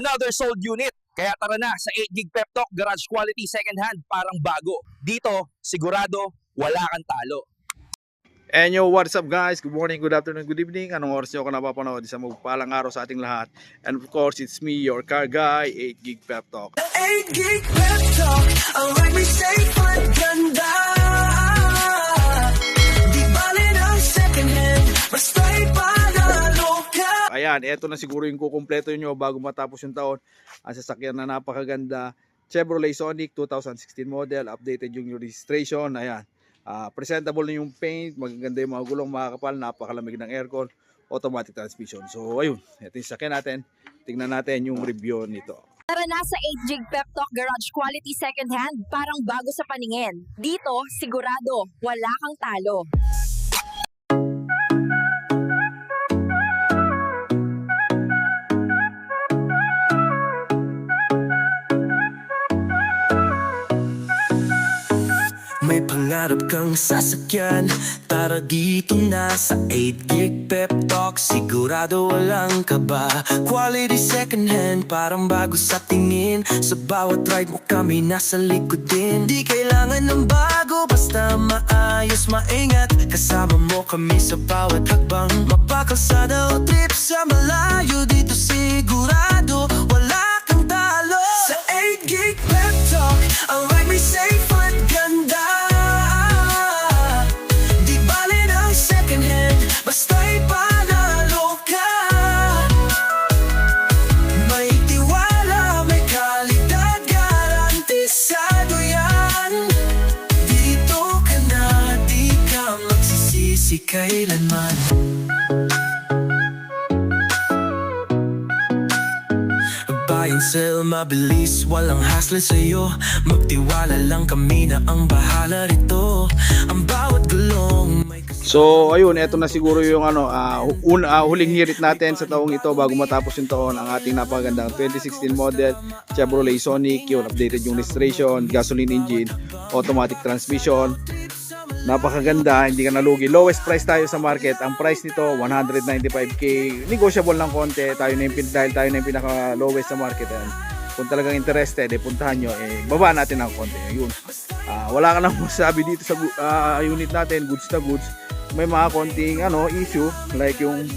Another sold unit. Kaya tara na sa 8 gig Pep Talk Garage Quality Second Hand parang bago. Dito, sigurado wala kang talo. And yo, what's up guys? Good morning, good afternoon, good evening. Anong oras nyo ako napapanood? Isang magpalang araw sa ating lahat. And of course, it's me, your car guy, 8 gig Pep Talk. 8 gig Pep Talk, ang ride may safe at ganda. Di bali ng second hand, basta'y panalo ka. Ayan, eto na siguro yung kukumpleto nyo bago matapos yung taon. Ang sasakyan na napakaganda, Chevrolet Sonic 2016 model, updated yung registration. Ayan, presentable na yung paint, magaganda yung mga gulong, makakapal, napakalamig ng aircon, automatic transmission. So ayun, ito yung sasakyan natin. Tingnan natin yung review nito. Tara na sa 8 gig Pep Talk Garage Quality Second Hand, parang bago sa paningin. Dito, sigurado, wala kang talo. May pangarap kang sasakyan, tara dito na sa 8 gig Pep Talk, sigurado walang kaba. Quality second hand, parang bago sa tingin. Sa bawat ride mo kami nasa likod din. Di kailangan ng bago, basta maayos, maingat. Kasama mo kami sa bawat hakbang. Mapakalsada o trip sa malayo, dito sigurado wala kang talo. Sa 8 gig Pep Talk, ang ride may safe at ganda. Di bali ng second hand, basta'y panalo ka. May tiwala, may kalidad, garantisado yan. Dito ka na, di ka magsisisi kailanman. Buy and sell, mabilis, walang hassle sa'yo. Magtiwala lang kami na ang bahala rito. Ang bawat gulong may So ayun, eto na siguro yung huling hirit natin sa taong ito bago matapos yung taon. Ang ating napakagandang 2016 model Chevrolet Sonic, yun, updated yung registration, gasoline engine, automatic transmission. Napakaganda, hindi ka nalugi. Lowest price tayo sa market. Ang price nito 195k, negotiable ng konti. Dahil tayo na yung pinaka lowest sa market. Kung talagang interested, puntahan nyo, baba natin ng konti. Yun. Wala ka nang masabi dito sa unit natin, goods na goods. May mga konting issue, like yung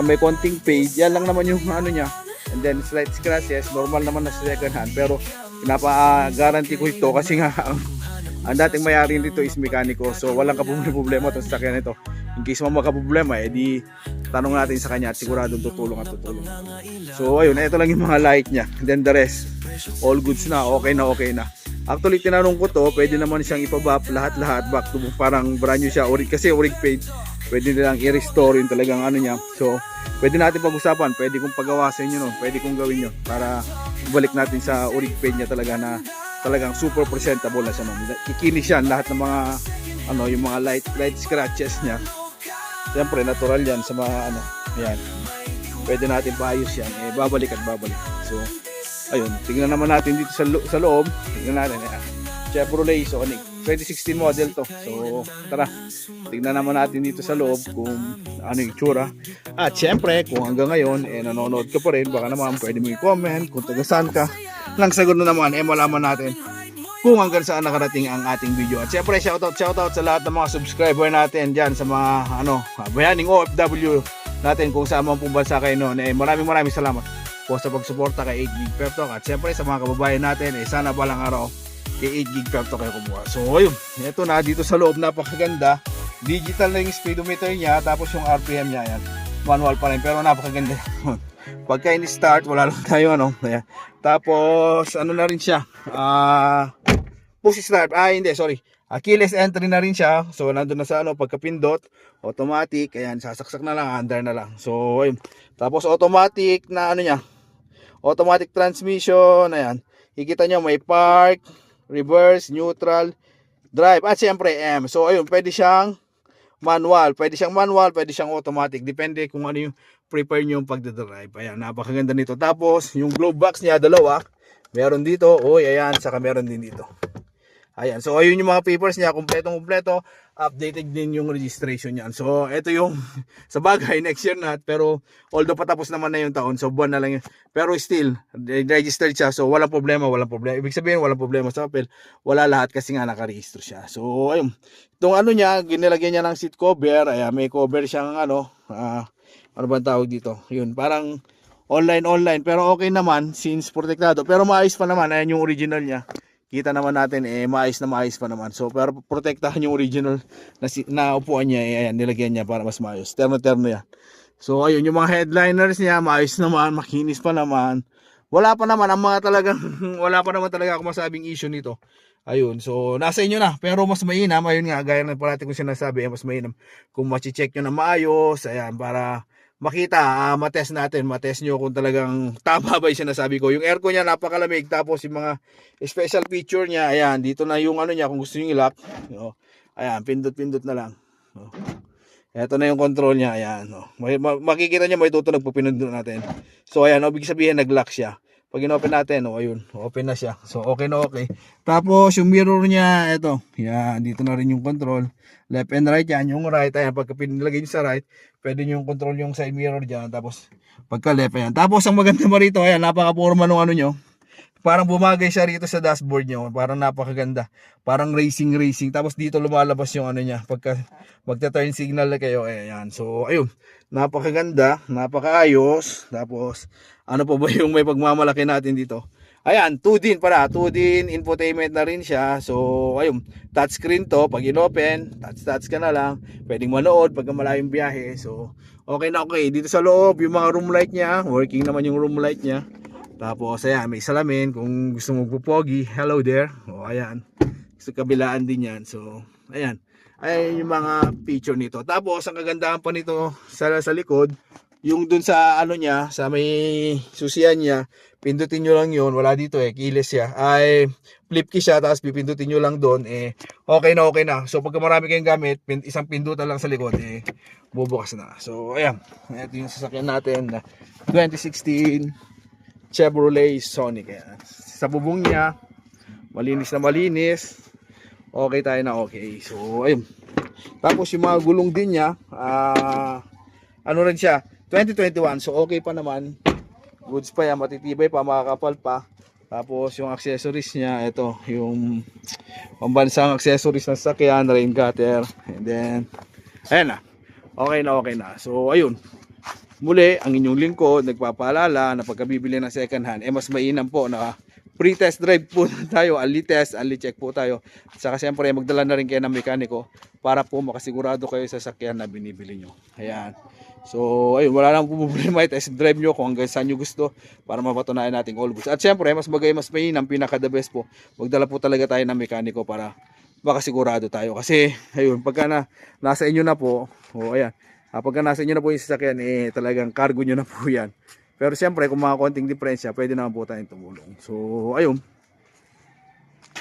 may konting fade, yan lang naman yung niya. And then slight scratches, normal naman na sa second hand, pero pinapa-guarantee ko ito kasi nga ang dating may-ari nito is mekaniko, so walang problema itong sasakyan nito. In case magka-problema, di tanong natin sa kanya at siguradong tutulong. So ayun, ito lang yung mga light niya. And then the rest, all goods na, okay na. Actually, tinanong ko to, pwede naman siyang ipabap lahat-lahat back to parang brand new siya, kasi orig paint. Pwede nilang i-restore yung talagang niya. So, pwede natin pag-usapan, pwede kong pagawa sa inyo, pwede kong gawin nyo para balik natin sa orig paint niya talaga na talagang super presentable na siya. Kikinis yan lahat ng mga yung mga light scratches niya. Siyempre natural yan sa mga yan. Pwede natin paayos yan, babalik. So ayun, tingnan naman natin dito sa loob. Tingnan natin Chevrolet Sonic 2016 model to. So tara, tingnan naman natin dito sa loob kung ano yung itsura. At syempre, kung hanggang ngayon nanonood ka pa rin, baka naman pwede mo i-comment kung taga saan ka. Nang sagot na naman, malaman natin kung hanggang saan nakarating ang ating video. At syempre, shoutout sa lahat ng mga subscriber natin dyan sa mga bayaning OFW natin kung saan man pong bansa kayo noon. Maraming salamat po sa pagsuporta kay 8 gig Pep Talk. At syempre sa mga kababayan natin, sana balang araw kay 8 gig Pep Talk kayo kumuha. So ayun, ito na dito sa loob, napakaganda. Digital na yung speedometer niya, tapos yung RPM niya, yan, manual pa rin, pero napakaganda. Pagka in-start, wala lang tayo ayan. Tapos na rin siya, push start, keyless entry na rin siya. So nandun na sa pagkapindot, automatic, ayan, sasaksak na lang, under na lang. So ayun, tapos automatic na niya, automatic transmission, ayan. Kikita nyo may park, reverse, neutral, drive, at syempre M. So ayun, pwede siyang manual, pwede siyang automatic, depende kung ano yung prepare nyo yung pagdadrive. Ayan, napakaganda nito. Tapos yung glove box niya, dalawa, meron dito, ayan, saka meron din dito. Ayan, so ayun yung mga papers niya, kumpletong-kumpleto, updated din yung registration niyan. So ito yung sa bagay next year na, pero although patapos naman na yung taon, so buwan na lang yun. Pero still, registered siya, so walang problema. Ibig sabihin walang problema sa papel, wala lahat kasi nga nakarehistro siya. So ayun, itong ano niya, ginilagyan niya ng seat cover, ayan, may cover siyang ano bang tawag dito? Yun, parang online, pero okay naman since protektado. Pero maayos pa naman, ayan yung original niya. Kita naman natin maayos pa naman. So pero protektahan yung original na upuan niya, ayan, nilagyan niya para mas maayos. Terno yan. So ayun, yung mga headliners niya maayos naman, makinis pa naman. Wala pa naman wala pa naman talaga ako masabing issue nito. Ayun, so nasa inyo na, pero mas mainam, ayun nga, gaya ng parati kong sinasabi, mas mainam kung machi-check nyo na maayos, ayan, para makita, matest nyo kung talagang tama ba yung sinasabi ko. Yung aircon niya napakalamig, tapos yung mga special feature niya, ayan, dito na yung ano niya, kung gusto niyo i-lock, ayan, pindot na lang. Ito na yung control niya, ayan. Makikita niya, may tutunog po pinindot natin. So ayan, ibig sabihin nag-lock siya. Pag in-open natin, ayun, open na siya. So okay na okay. Tapos yung mirror niya, ito, yan, dito na rin yung control. Left and right yan, yung right, ayan, pagka pinilagay nyo sa right, pwede nyo yung control yung side mirror dyan, tapos pagka left, ayan. Tapos ang maganda mo rito, ayan, napaka-forma nung ano nyo. Parang bumagay siya rito sa dashboard nyo, parang napakaganda. Parang racing. Tapos dito lumalabas yung ano niya, pagka magta-turn signal na kayo, ayan. So ayun, napakaganda, napakaayos. Tapos ano pa ba yung may pagmamalaki natin dito? Ayan, 2D pala, 2D infotainment na rin siya. So ayun, touchscreen to, pag in-open, touch ka na lang. Pwedeng manood pagka malayong biyahe. So okay na okay. Dito sa loob, yung mga room light niya, working naman yung room light niya. Tapos ayan, may salamin kung gusto mo magpupogi. Hello there. O ayan, sa kabilaan din yan. So ayan, ayan yung mga feature nito. Tapos ang kagandahan pa nito sa likod, yung dun sa ano niya, sa may susian niya, pindutin nyo lang yun, wala dito keyless siya, ay flip key siya, tapos pipindutin nyo lang doon, okay na. So pagka marami kayong gamit, isang pindutan lang sa likod, bubukas na. So ayan, ito yung sasakyan natin na 2016 Chevrolet Sonic. Ayan. Sa bubong niya, malinis na malinis, okay tayo na okay. So ayun, tapos yung mga gulong din niya, ano rin siya, 2021, so okay pa naman, goods pa yan, matitibay pa, makakapal pa. Tapos yung accessories niya, ito yung pambansang accessories ng sasakyan, rain gutter, and then ayan na, okay na. So ayun, muli ang inyong lingkod nagpapaalala na pagkabibili ng second hand, mas mainam po na pre-test drive po tayo, ali check po tayo. At saka siyempre magdala na rin kayo ng mekaniko para po makasigurado kayo sa sasakyan na binibili nyo. Ayan. So ayun, wala nang problema, test drive nyo kung hanggang saan nyo gusto para mapatunayan natin all goods. At siyempre mas mainam, pinaka the best po, magdala po talaga tayo ng mekaniko para makasigurado tayo. Kasi ayun, pagka nasa inyo na po, ayan, pagka nasa inyo na po yung sasakyan, talagang cargo nyo na po yan. Pero siyempre kung mga konting diferensya, pwede naman po tayong tumulong. So ayun,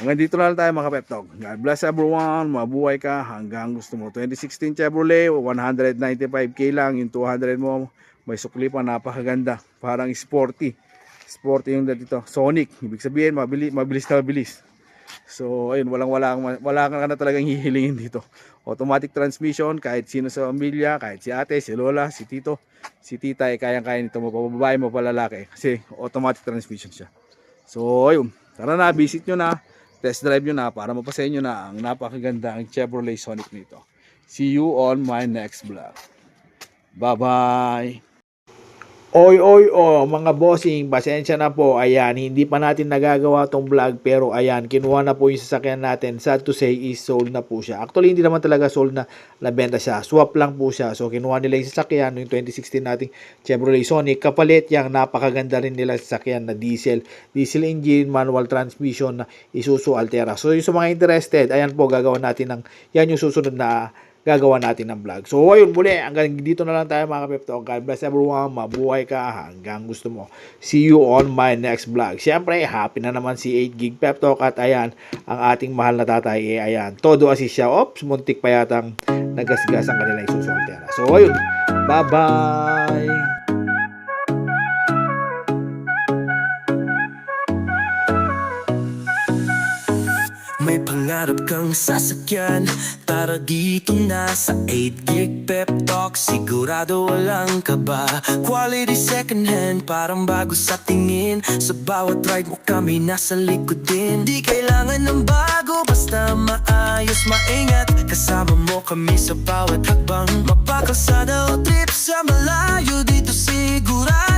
hanggang dito na lang tayo mga Pep Talk. God bless everyone, mabuhay ka hanggang gusto mo. 2016 Chevrolet, 195k lang, yung 200 mo, may sukli pa, napakaganda, parang sporty yung dito, Sonic, ibig sabihin mabilis na mabilis. So ayun, wala ka na talagang hihilingin dito. Automatic transmission, kahit sino sa pamilya, kahit si ate, si lola, si tito, si tita, kayang-kaya nito, mapababae mo palalaki, kasi automatic transmission siya. So ayun, tara na, visit nyo na, test drive nyo na para mapasa nyo na ang napakaganda ang Chevrolet Sonic nito. See you on my next vlog. Bye bye. Oy, mga bossing, pasensya na po. Ayan, hindi pa natin nagagawa tong vlog, pero ayan, kinuha na po yung sasakyan natin. Sad to say is sold na po siya. Actually, hindi naman talaga sold na nabenta siya. Swap lang po siya. So, kinuha nila yung sasakyan, yung 2016 nating Chevrolet Sonic. Kapalit yang napakaganda rin nila sasakyan na diesel engine, manual transmission na Isuzu Altera. So, yung sa mga interested, ayan po, gagawa natin yan yung susunod na gagawa natin ng vlog. So ayun, muli, hanggang dito na lang tayo mga Pep Talk. God bless everyone, mabuhay ka hanggang gusto mo. See you on my next vlog. Siyempre, happy na naman si 8GB Pep Talk at ayan, ang ating mahal na tatay, ayan, todo assist siya. Oops, muntik pa yatang nagasgas ang kanilang Isuzu Altera. So ayun, bye-bye! may pangarap kang sasakyan, tara dito na sa 8 Gig Pep Talk. Sigurado walang kaba, quality second hand, parang bago sa tingin. Sa bawat ride mo kami nasa likod din. Di kailangan ng bago, basta maayos, maingat. Kasama mo kami sa bawat hakbang, mapakalsada o trip sa malayo. Dito sigurado